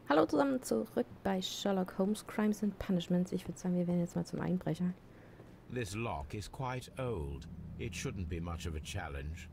Hallo zusammen, zurück bei Sherlock Holmes Crimes and Punishments. Ich würde sagen, wir werden jetzt mal zum Einbrecher. This lock is quite old. It shouldn't be much of a challenge.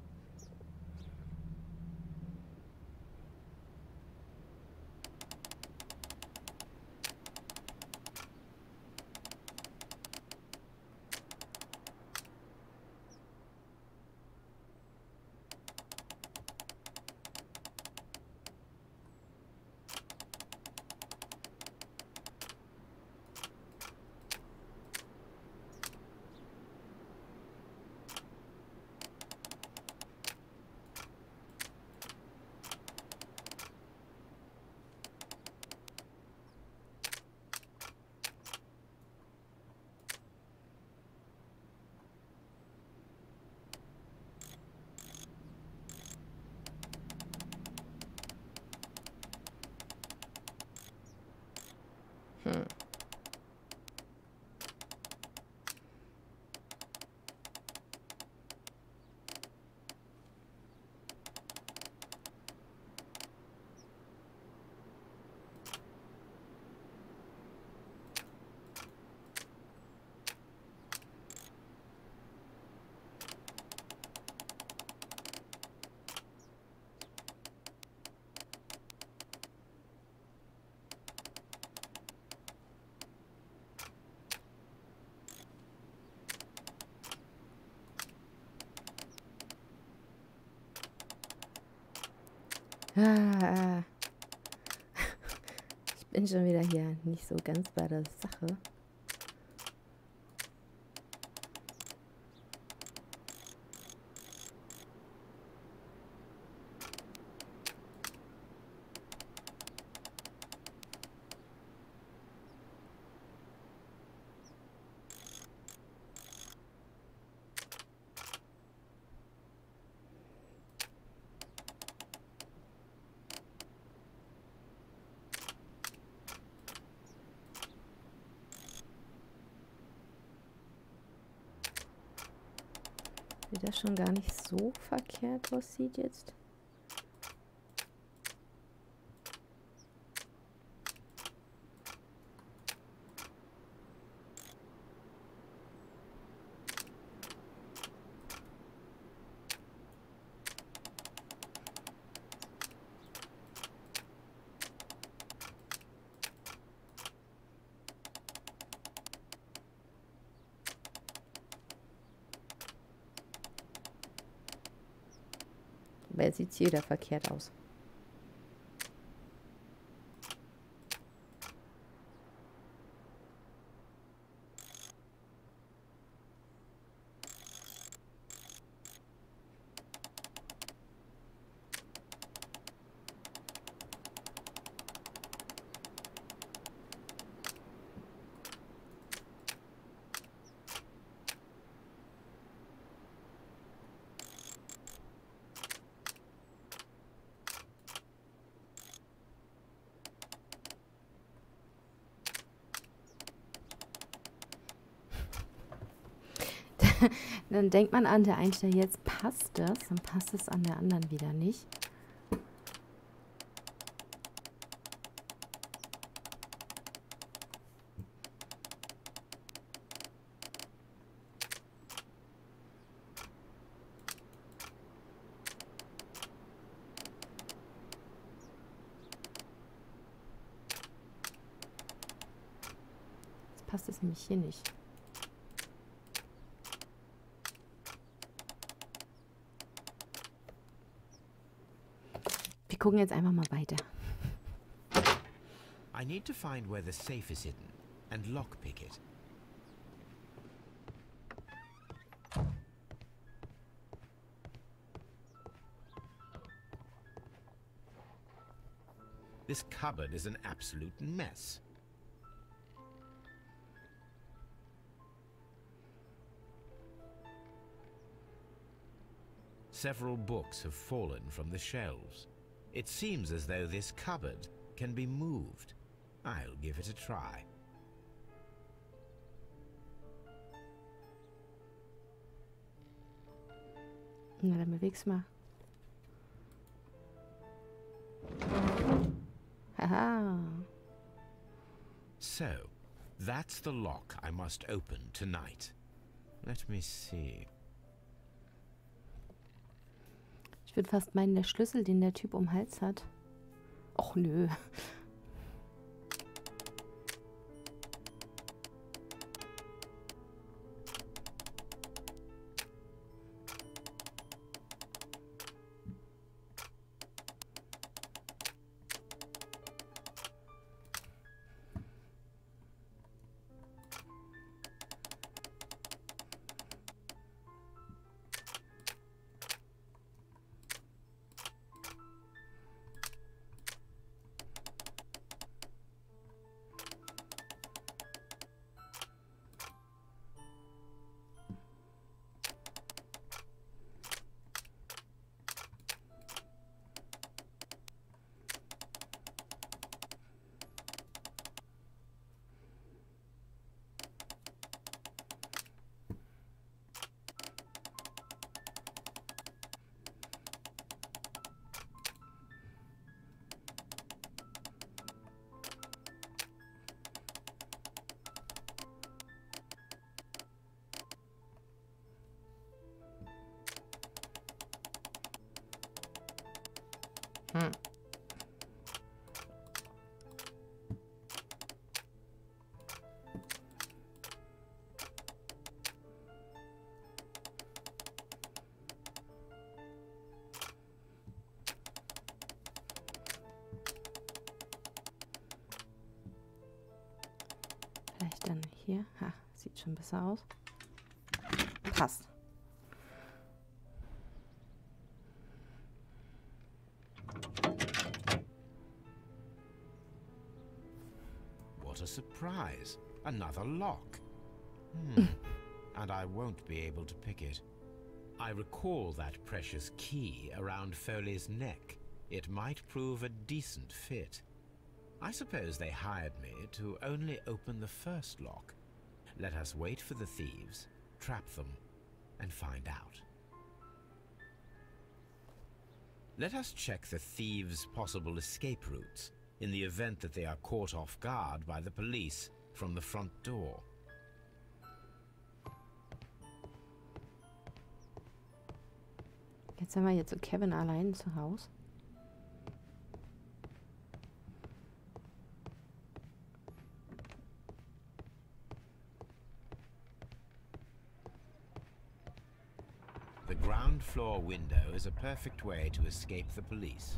Ich bin schon wieder hier nicht so ganz bei der Sache. Wie das schon gar nicht so verkehrt aussieht jetzt. Aber jetzt sieht es hier wieder verkehrt aus. Dann denkt man an der einen Stelle, jetzt passt das, dann passt es an der anderen wieder nicht. Jetzt passt es nämlich hier nicht. Wir gucken jetzt einfach mal weiter. I need to find where the safe is hidden and lockpick it. This cupboard is an absolute mess. Several books have fallen from the shelves. It seems as though this cupboard can be moved. I'll give it a try. Na, dann beweg's mal. Aha. So, that's the lock I must open tonight. Let me see. Ich würde fast meinen, der Schlüssel, den der Typ um den Hals hat. Och nö. Hm. Vielleicht dann hier. Ha, sieht schon besser aus. Passt. What a surprise. Another lock. And I won't be able to pick it. I recall that precious key around Foley's neck. It might prove a decent fit. I suppose they hired me to only open the first lock. Let us wait for the thieves, trap them, and find out. Let us check the thieves' possible escape routes in the event that they are caught off guard by the police from the front door. Jetzt sind wir jetzt so Kevin allein zu Hause. The ground floor window is a perfect way to escape the police.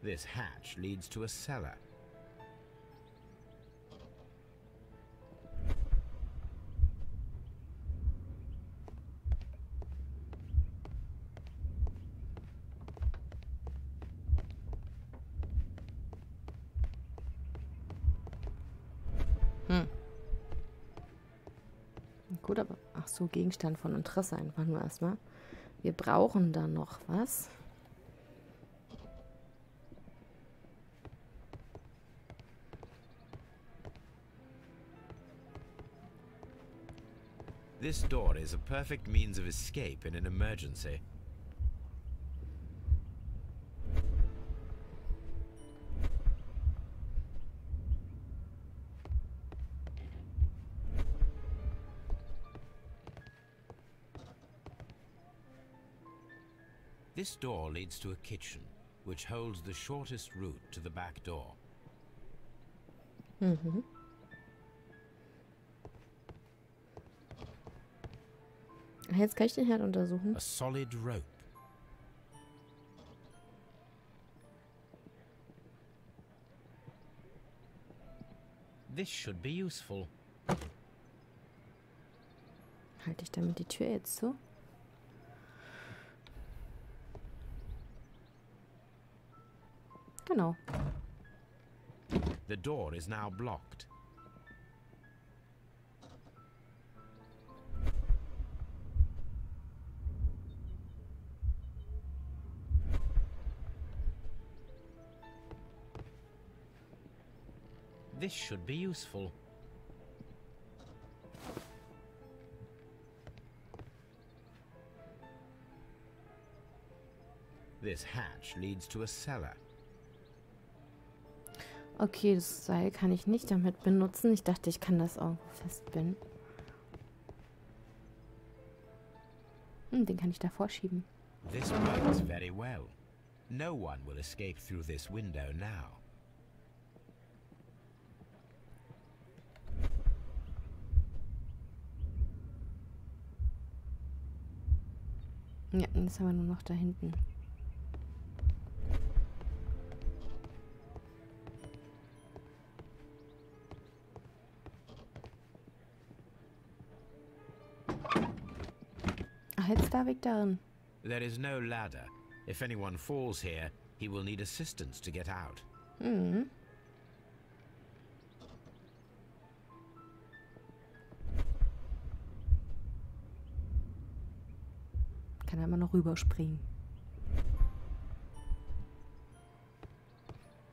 This hatch leads to a cellar. Gut, aber ach so, Gegenstand von Interesse einfach nur erstmal. Wir brauchen da noch was. This door is a perfect means of escape in an emergency. This door leads to a kitchen, which holds the shortest route to the back door. Mhm. Jetzt kann ich den Herd untersuchen. A solid rope. This should be useful. Halte ich damit die Tür jetzt zu? Genau. The door is now blocked. This should be useful. This hatch leads to a cellar. Okay, das Seil kann ich nicht damit benutzen. Ich dachte, ich kann das irgendwo festbinden. Den kann ich davor schieben. This works very well. No one will escape through this window now. Ja, jetzt haben wir nur noch da hinten. Ach, jetzt darf ich darin. There is no ladder. If anyone falls here, he will need assistance to get out. Mhm. Kann er immer noch rüberspringen.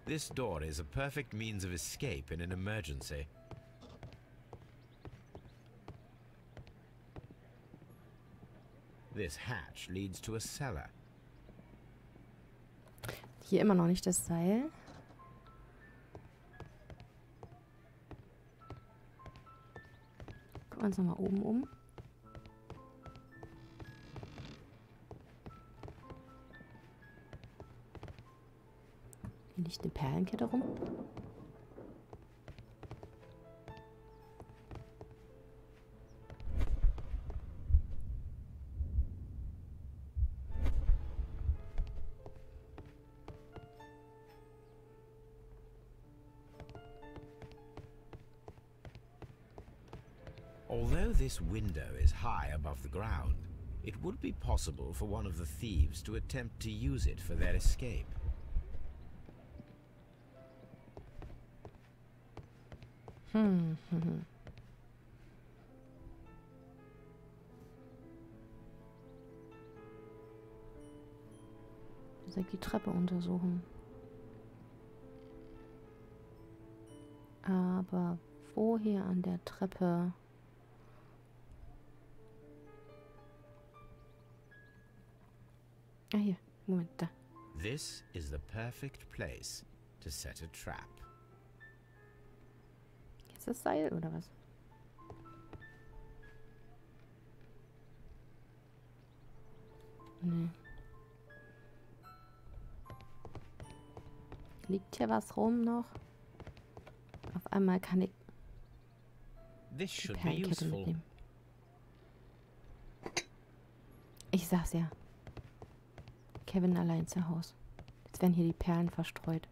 This door is a perfect means of escape in an emergency. This hatch leads to a cellar. Hier immer noch nicht das Seil. Gucken wir uns nochmal oben um. Hier liegt eine Perlenkette rum. Although this window is high above the ground, it would be possible for one of the thieves to attempt to use it for their escape. Soll ich die Treppe untersuchen? Aber wo hier an der Treppe? Ah, hier. Moment, da. This is the perfect place to set a trap. Ist das Seil oder was? Nee. Liegt hier was rum noch? Auf einmal kann ich This die should be Perlenkette useful. mitnehmen. Ich sag's ja. Kevin allein zu Hause. Jetzt werden hier die Perlen verstreut.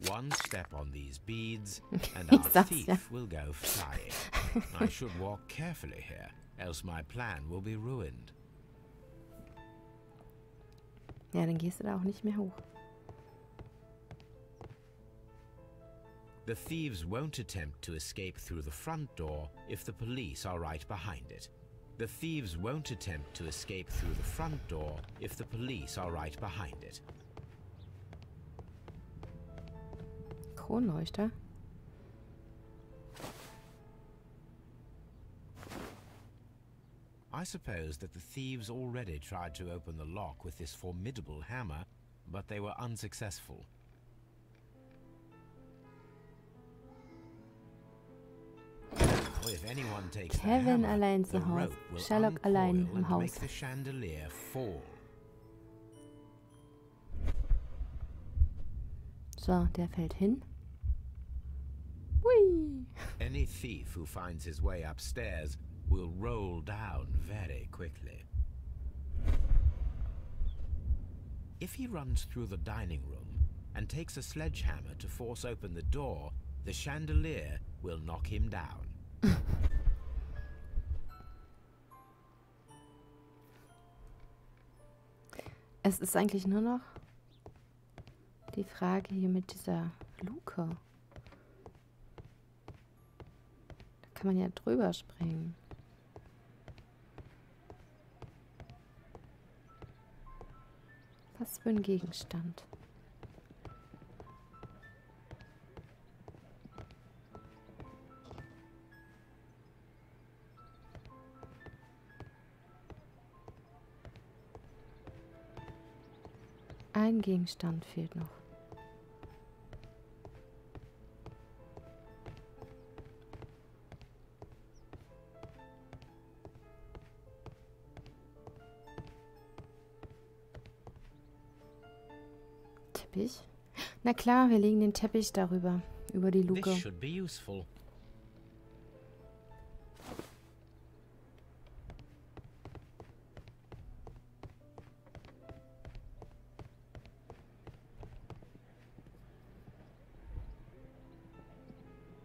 One step on these beads, and Ich our sag's thief ja. will go flying. I should walk carefully here, else my plan will be ruined. Ja, dann gehst du da auch nicht mehr hoch. The thieves won't attempt to escape through the front door if the police are right behind it. The thieves won't attempt to escape through the front door if the police are right behind it. Kronleuchter? I suppose that the thieves already tried to open the lock with this formidable hammer, but they were unsuccessful. Now, if anyone takes the Kevin hammer, allein the zu Hause. rope will Sherlock allein uncoil im and Haus. make the chandelier fall. So, der fällt hin. Hui! Any thief who finds his way upstairs will roll down very quickly. If he runs through the dining room and takes a sledgehammer to force open the door, the chandelier will knock him down. Es ist eigentlich nur noch die Frage hier mit dieser Luke. Da kann man ja drüber springen. Was für ein Gegenstand. Ein Gegenstand fehlt noch. Teppich? Na klar, wir legen den Teppich darüber, über die Luke. This should be useful.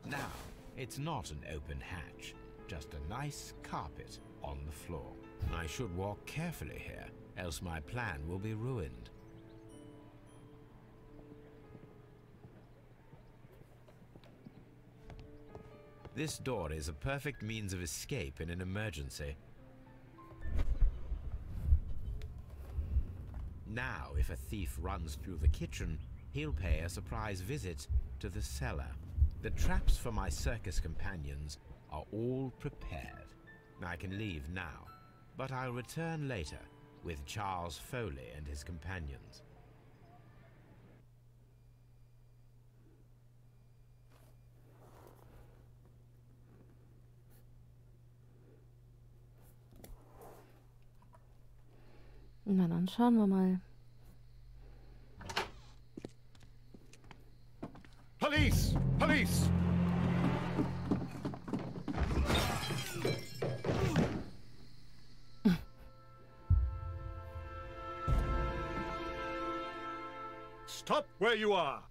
Now, it's not an open hatch, just a nice carpet on the floor. I should walk carefully here, else my plan will be ruined. This door is a perfect means of escape in an emergency. Now, if a thief runs through the kitchen, he'll pay a surprise visit to the cellar. The traps for my circus companions are all prepared. I can leave now, but I'll return later with Charles Foley and his companions. Na, dann schauen wir mal. Police! Police! Stop where you are!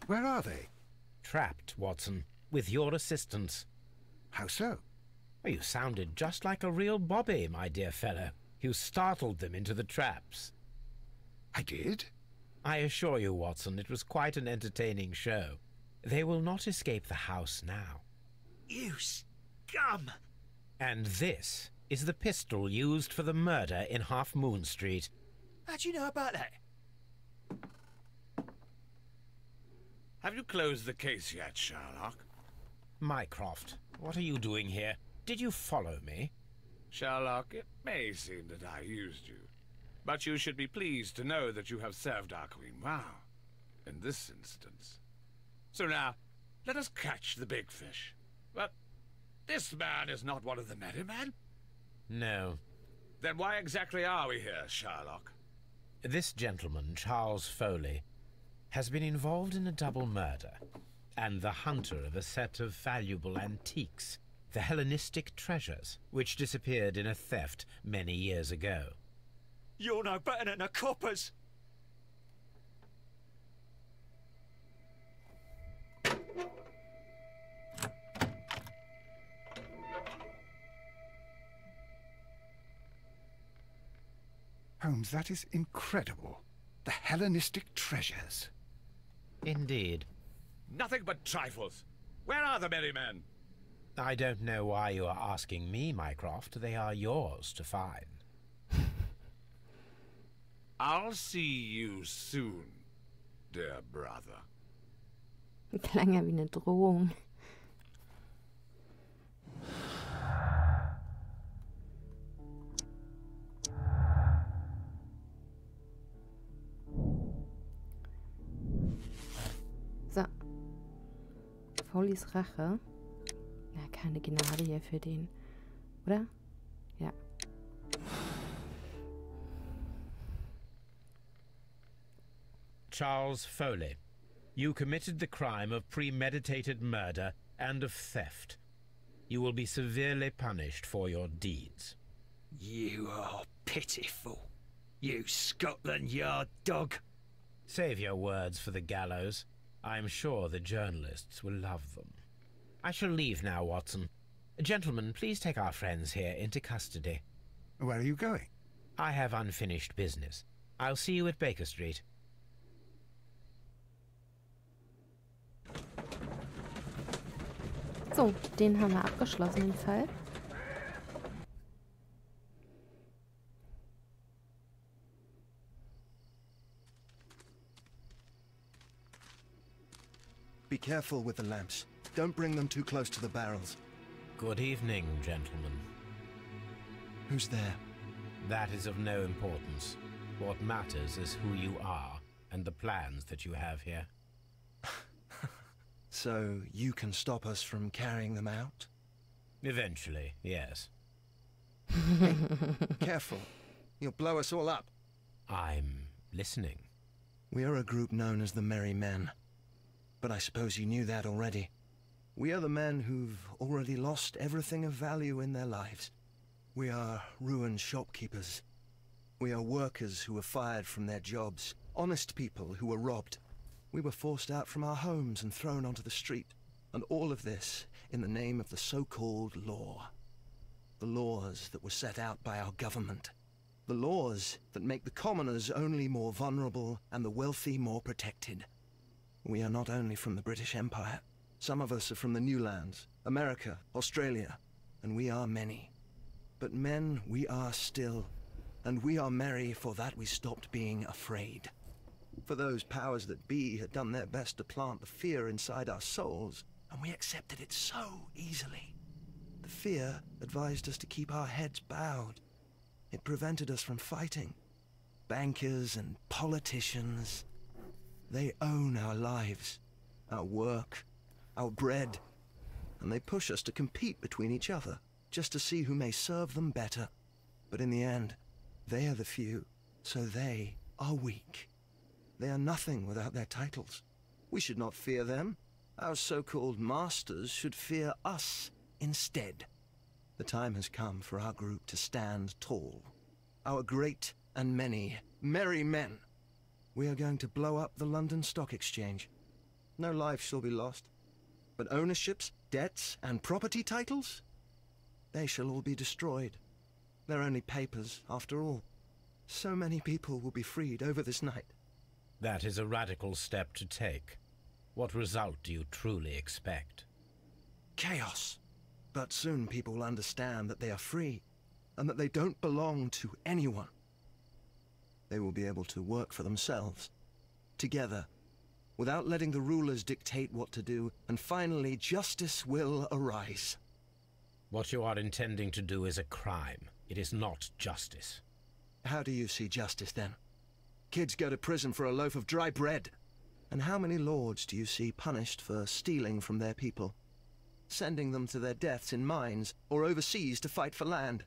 Where are they? Trapped, Watson, with your assistance. How so? Oh, you sounded just like a real Bobby, my dear fellow. You startled them into the traps. I did? I assure you, Watson, it was quite an entertaining show. They will not escape the house now. You scum! And this is the pistol used for the murder in Half Moon Street. How'd you know about that? Have you closed the case yet, Sherlock? Mycroft, what are you doing here? Did you follow me? Sherlock, it may seem that I used you, but you should be pleased to know that you have served our queen well, in this instance. So now, let us catch the big fish. But this man is not one of the merry men? No. Then why exactly are we here, Sherlock? This gentleman, Charles Foley, has been involved in a double murder, and the hunter of a set of valuable antiques, the Hellenistic treasures, which disappeared in a theft many years ago. You're no better than the coppers! Holmes, that is incredible. The Hellenistic treasures. Indeed. Nothing but trifles. Where are the merry men? I don't know why you are asking me, Mycroft. They are yours to find. I'll see you soon, dear brother. Klang ja wie eine Drohung. So. Foleys Rache. Ja, keine Gnade hier für den. Oder? Ja. Charles Foley, you committed the crime of premeditated murder and of theft. You will be severely punished for your deeds. You are pitiful, you Scotland Yard dog. Save your words for the gallows. I'm sure the journalists will love them. I shall leave now, Watson. Gentlemen, please take our friends here into custody. Where are you going? I have unfinished business. I'll see you at Baker Street. So, den haben wir abgeschlossen, den Fall. Be careful with the lamps. Don't bring them too close to the barrels. Good evening, gentlemen. Who's there? That is of no importance. What matters is who you are and the plans that you have here. So you can stop us from carrying them out? Eventually, yes. Hey, careful. You'll blow us all up. I'm listening. We are a group known as the Merry Men. But I suppose you knew that already. We are the men who've already lost everything of value in their lives. We are ruined shopkeepers. We are workers who were fired from their jobs. Honest people who were robbed. We were forced out from our homes and thrown onto the street. And all of this in the name of the so-called law. The laws that were set out by our government. The laws that make the commoners only more vulnerable and the wealthy more protected. We are not only from the British Empire. Some of us are from the New Lands, America, Australia, and we are many. But men we are still, and we are merry for that we stopped being afraid. For those powers that be had done their best to plant the fear inside our souls, and we accepted it so easily. The fear advised us to keep our heads bowed. It prevented us from fighting. Bankers and politicians, they own our lives, our work, our bread, and they push us to compete between each other, just to see who may serve them better. But in the end, they are the few, so they are weak. They are nothing without their titles. We should not fear them. Our so-called masters should fear us instead. The time has come for our group to stand tall. Our great and many merry men. We are going to blow up the London Stock Exchange. No life shall be lost. But ownerships, debts, and property titles? They shall all be destroyed. They're only papers, after all. So many people will be freed over this night. That is a radical step to take. What result do you truly expect? Chaos. But soon people will understand that they are free, and that they don't belong to anyone. They will be able to work for themselves, together, without letting the rulers dictate what to do, and finally justice will arise. What you are intending to do is a crime. It is not justice. How do you see justice, then? Kids go to prison for a loaf of dry bread. And how many lords do you see punished for stealing from their people? Sending them to their deaths in mines, or overseas to fight for land?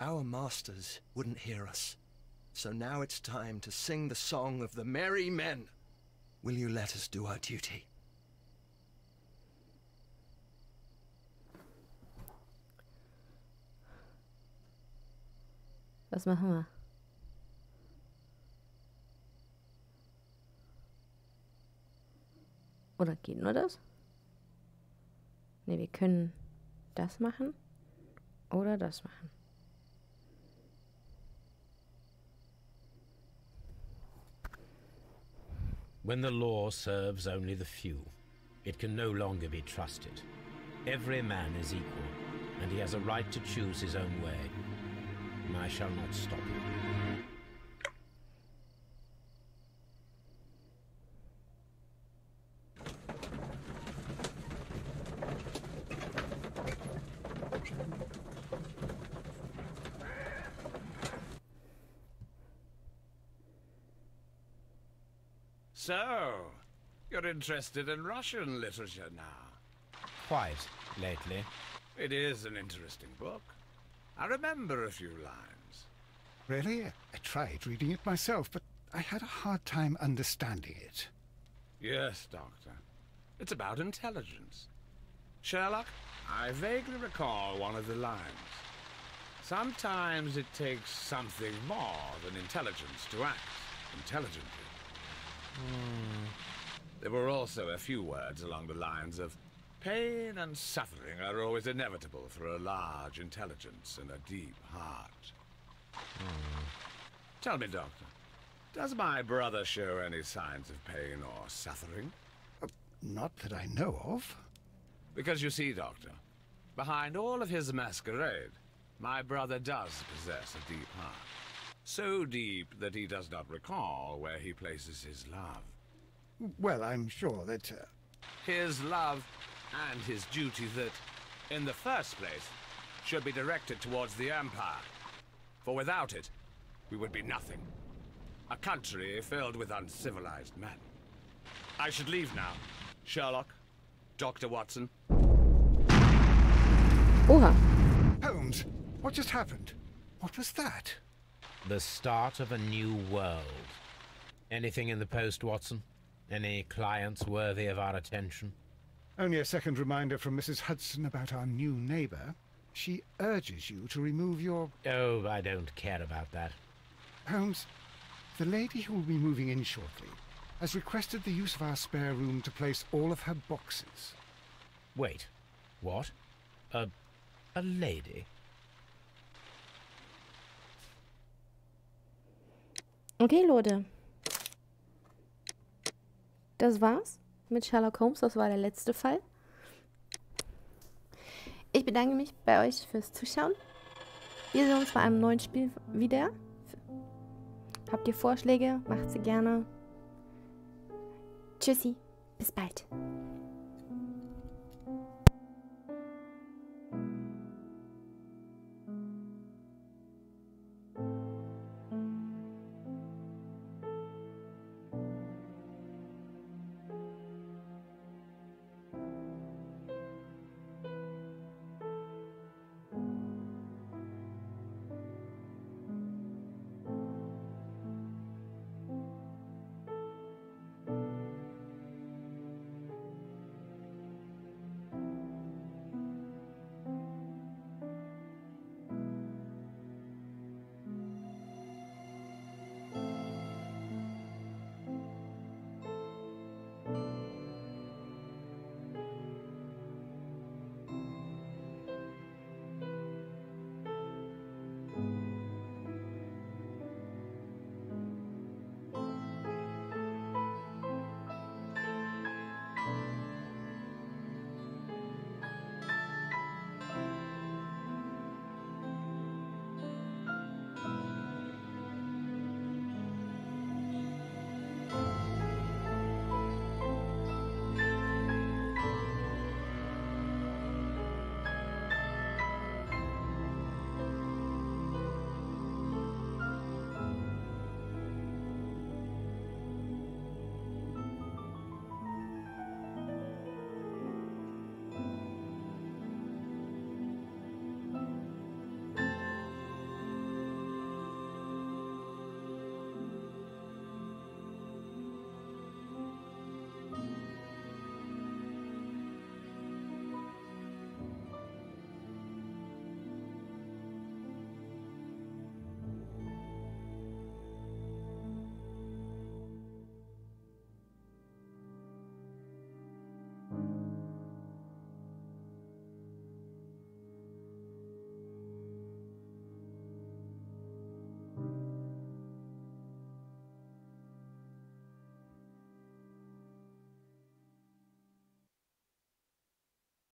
Our masters wouldn't hear us. So now it's time to sing the song of the merry men. Will you let us do our duty? Was machen wir? Oder geht nur das? Ne, wir können das machen oder das machen. When the law serves only the few, it can no longer be trusted. Every man is equal, and he has a right to choose his own way. And I shall not stop you. So, you're interested in Russian literature now? Quite lately. It is an interesting book. I remember a few lines. Really? I tried reading it myself, but I had a hard time understanding it. Yes, Doctor. It's about intelligence. Sherlock, I vaguely recall one of the lines. Sometimes it takes something more than intelligence to act intelligently. There were also a few words along the lines of, pain and suffering are always inevitable for a large intelligence and a deep heart. Tell me, Doctor, does my brother show any signs of pain or suffering? Not that I know of. Because you see, Doctor, behind all of his masquerade, my brother does possess a deep heart. So deep that he does not recall where he places his love. Well, I'm sure that... His love and his duty that, in the first place, should be directed towards the Empire. For without it, we would be nothing. A country filled with uncivilized men. I should leave now. Sherlock, Dr. Watson. Oha. Holmes, what just happened? What was that? The start of a new world. Anything in the post, Watson? Any clients worthy of our attention? Only a second reminder from Mrs. Hudson about our new neighbor. She urges you to remove your... Oh, I don't care about that. Holmes, the lady who will be moving in shortly has requested the use of our spare room to place all of her boxes. Wait. What? A lady? Okay, Leute. Das war's mit Sherlock Holmes. Das war der letzte Fall. Ich bedanke mich bei euch fürs Zuschauen. Wir sehen uns bei einem neuen Spiel wieder. Habt ihr Vorschläge? Macht sie gerne. Tschüssi. Bis bald.